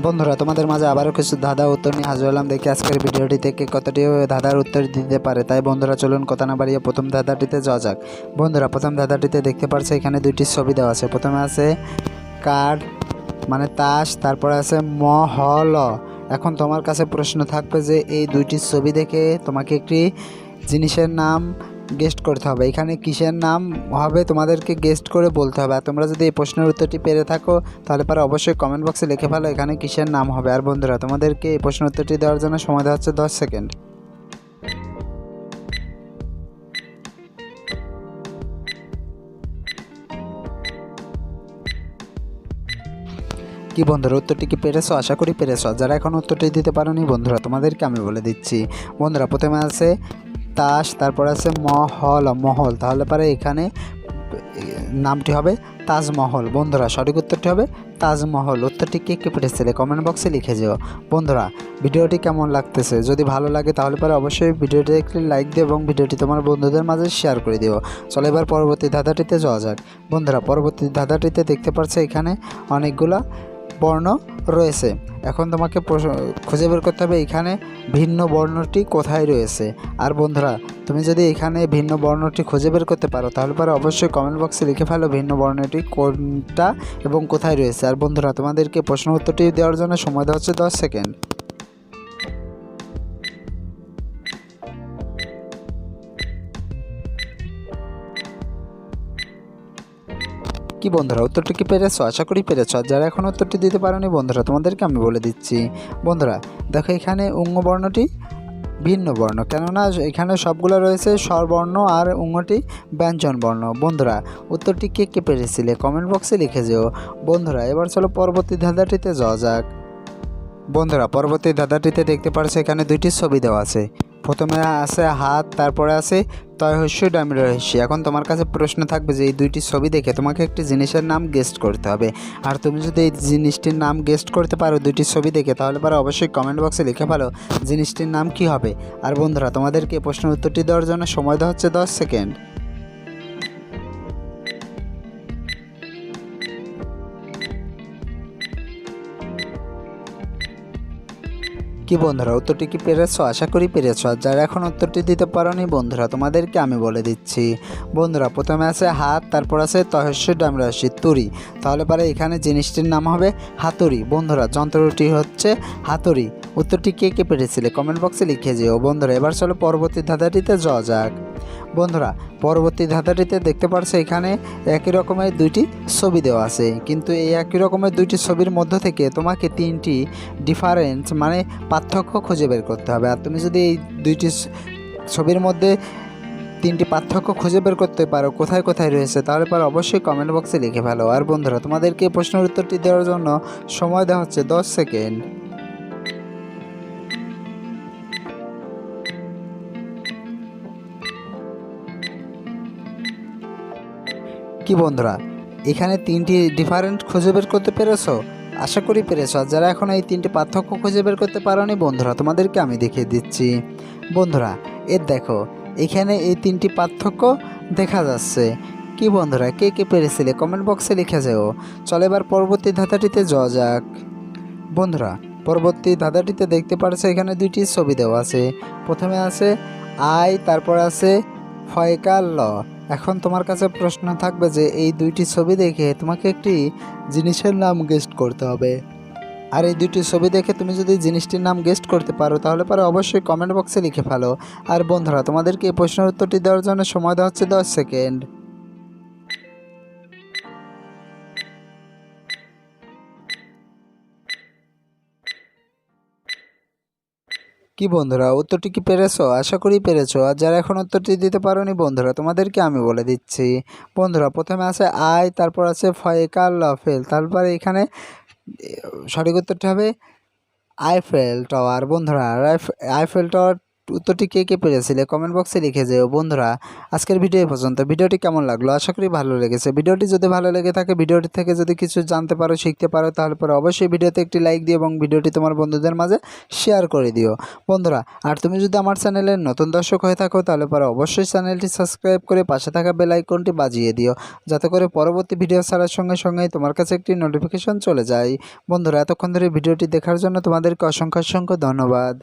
বন্ধুরা তোমাদের মাঝে আবারও কিছু ধাঁধা উত্তর নিয়ে হাজির হলাম। দেখি আজকের ভিডিওটি থেকে কতটি ধাঁধার উত্তর দিতে পারে। তাই বন্ধুরা চলুন কথা না বাড়িয়ে প্রথম ধাঁধাটিতে যাওয়া যাক। বন্ধুরা প্রথম ধাঁধাটিতে দেখতে পারছে এখানে দুইটি ছবি দেওয়া আছে। প্রথমে আছে কার্ড মানে তাস, তারপরে আছে মহল। এখন তোমার কাছে প্রশ্ন থাকবে যে এই দুইটি ছবি দেখে তোমাকে একটি জিনিসের নাম গেস্ট করতে হবে। এখানে কিসের নাম হবে তোমাদেরকে গেস্ট করে বলতে হবে। আর তোমরা যদি এই প্রশ্নের উত্তরটি পেরে থাকো তাহলে পরে অবশ্যই কমেন্ট বক্সে লিখে ফেলো এখানে কিসের নাম হবে। আর বন্ধুরা তোমাদেরকে এই প্রশ্ন উত্তরটি দেওয়ার জন্য সময় দেওয়া হচ্ছে 10 সেকেন্ড। কি বন্ধুরা উত্তরটি কি পেরেছো? আশা করি পেরেছো। যারা এখন উত্তরটি দিতে পারোনি বন্ধুরা তোমাদেরকে আমি বলে দিচ্ছি। বন্ধুরা প্রথমে আছে তাস, তারপর আছে মহল। তাহলে পরে এখানে নামটি হবে তাজমহল। বন্ধুরা সঠিক উত্তরটি হবে তাজমহল। উত্তরটি কে পেরেছিলে কমেন্ট বক্সে লিখে যেও। বন্ধুরা ভিডিওটি কেমন লাগতেছে? যদি ভালো লাগে তাহলে পরে অবশ্যই ভিডিওটি একটি লাইক দিও এবং ভিডিওটি তোমার বন্ধুদের মাঝে শেয়ার করে দিও। চলো এবার পরবর্তী ধাঁধাটিতে যাওয়া যাক। বন্ধুরা পরবর্তী ধাঁধাটিতে দেখতে পাচ্ছ এখানে অনেকগুলা বর্ণ রয়েছে। এখন তোমাকে খুঁজে বের করতে হবে এখানে ভিন্ন বর্ণটি কোথায় রয়েছে। আর বন্ধুরা তুমি যদি এখানে ভিন্ন বর্ণটি খুঁজে বের করতে পারো তাহলে পরে অবশ্যই কমেন্ট বক্সে লিখে ফেলো ভিন্ন বর্ণটি কোনটা এবং কোথায় রয়েছে। আর বন্ধুরা তোমাদেরকে প্রশ্ন উত্তরটি দেওয়ার জন্য সময় দেওয়া হচ্ছে 10 সেকেন্ড। কি বন্ধুরা উত্তরটি কি পেরেছো? আশা করি পেরেছো। আর যারা এখন উত্তরটি দিতে পারোনি বন্ধুরা তোমাদেরকে আমি বলে দিচ্ছি। বন্ধুরা দেখো এখানে বর্ণটি ভিন্ন বর্ণ, কেননা এখানে সবগুলো রয়েছে স্বরবর্ণ আর উঙ্গটি ব্যঞ্জন বর্ণ। বন্ধুরা উত্তরটি কে পেরেছিলে কমেন্ট বক্সে লিখে যেও। বন্ধুরা এবার চলো পরবর্তী ধাঁধাটিতে যাওয়া যাক। বন্ধুরা পরবর্তী ধাঁধাটিতে দেখতে পারছো এখানে দুইটি ছবি দেওয়া আছে। প্রথমে আছে হাত, তারপরে আছে তয়হস্য ডামিরহস্যি। এখন তোমার কাছে প্রশ্ন থাকবে যে এই দুইটি ছবি দেখে তোমাকে একটি জিনিসের নাম গেস্ট করতে হবে। আর তুমি যদি এই জিনিসটির নাম গেস্ট করতে পারো দুইটি ছবি দেখে তাহলে পরে অবশ্যই কমেন্ট বক্সে লিখে ফেলো জিনিসটির নাম কি হবে। আর বন্ধুরা তোমাদেরকে প্রশ্নের উত্তরটি দেওয়ার জন্য সময় দেওয়া হচ্ছে 10 সেকেন্ড। কি বন্ধুরা উত্তরটি কি পেরেছো? আশা করি পেরেছো। আর যারা এখন উত্তরটি দিতে পারোনি বন্ধুরা তোমাদেরকে আমি বলে দিচ্ছি। বন্ধুরা প্রথমে আছে হাত, তারপর আছে তয়স্য ডামরাশি তুরি। তাহলে পরে এখানে জিনিসটির নাম হবে হাতুড়ি। বন্ধুরা যন্ত্রটি হচ্ছে হাতুড়ি। উত্তরটি কে পেরেছিলে কমেন্ট বক্সে লিখে যেও। বন্ধুরা এবার চলো পরবর্তী ধাঁধাটিতে যাওয়া যাক। বন্ধুরা পরবর্তী ধাঁধাটিতে দেখতে পারছো এখানে একই রকমের দুইটি ছবি দেওয়া আছে, কিন্তু এই একই রকমের দুইটি ছবির মধ্য থেকে তোমাকে তিনটি ডিফারেন্স মানে পার্থক্য খুঁজে বের করতে হবে। আর তুমি যদি এই দুইটি ছবির মধ্যে তিনটি পার্থক্য খুঁজে বের করতে পারো কোথায় কোথায় রয়েছে তাহলে পর অবশ্যই কমেন্ট বক্সে লিখে ফেলো। আর বন্ধুরা তোমাদেরকে প্রশ্নের উত্তরটি দেওয়ার জন্য সময় দেওয়া হচ্ছে 10 সেকেন্ড। কি বন্ধুরা এখানে তিনটি ডিফারেন্ট খুঁজে বের করতে পেরেছো? আশা করি পেরেছো। আর যারা এখন এই তিনটি পার্থক্য খুঁজে বের করতে পারোনি বন্ধুরা তোমাদেরকে আমি দেখিয়ে দিচ্ছি। বন্ধুরা দেখো এখানে এই তিনটি পার্থক্য দেখা যাচ্ছে। কি বন্ধুরা কে পেরেছিলে কমেন্ট বক্সে লিখে যাও। চলো এবার পরবর্তী ধাঁধাটিতে যাওয়া যাক। বন্ধুরা পরবর্তী ধাঁধাটিতে দেখতে পারছো এখানে দুইটি ছবি দেওয়া আছে। প্রথমে আছে আই, তারপর আছে ফয়কাল ল। এখন তোমার কাছে প্রশ্ন থাকবে যে এই দুইটি ছবি দেখে তোমাকে একটি জিনিসের নাম গেস্ট করতে হবে। আর এই দুইটি ছবি দেখে তুমি যদি জিনিসটির নাম গেস্ট করতে পারো তাহলে পরে অবশ্যই কমেন্ট বক্সে লিখে ফেলো। আর বন্ধুরা তোমাদেরকে এই প্রশ্নের উত্তরটি দেওয়ার জন্য সময় দেওয়া হচ্ছে 10 সেকেন্ড। কি বন্ধুরা উত্তরটি কি পেরেছো? আশা করি পেরেছো। আর যারা এখন উত্তরটি দিতে পারোনি বন্ধুরা তোমাদেরকে আমি বলে দিচ্ছি। বন্ধুরা প্রথমে আছে আই, তারপর আছে ফয়কাল লফেল। তারপরে এখানে সঠিক উত্তরটি হবে আইফেল টাওয়ার। বন্ধুরা আইফেল টাওয়ার উত্তরটি কে কে পেরেছিলে কমেন্ট বক্সে লিখে যেও। বন্ধুরা আজকের ভিডিও পর্যন্ত। ভিডিওটি কেমন লাগলো? আশা করি ভালো লেগেছে। ভিডিওটি যদি ভালো লেগে থাকে, ভিডিওটি থেকে যদি কিছু জানতে পারো, শিখতে পারো, তাহলে পরে অবশ্যই ভিডিওতে একটি লাইক দিও এবং ভিডিওটি তোমার বন্ধুদের মাঝে শেয়ার করে দিও। বন্ধুরা আর তুমি যদি আমার চ্যানেলের নতুন দর্শক হয়ে থাকো, তাহলে পরে অবশ্যই চ্যানেলটি সাবস্ক্রাইব করে পাশে থাকা বেল আইকনটি বাজিয়ে দিও, যাতে করে পরবর্তী ভিডিও ছাড়ার সঙ্গে সঙ্গেই তোমার কাছে একটি নোটিফিকেশন চলে যায়। বন্ধুরা এতক্ষণ ধরে ভিডিওটি দেখার জন্য তোমাদেরকে অসংখ্য ধন্যবাদ।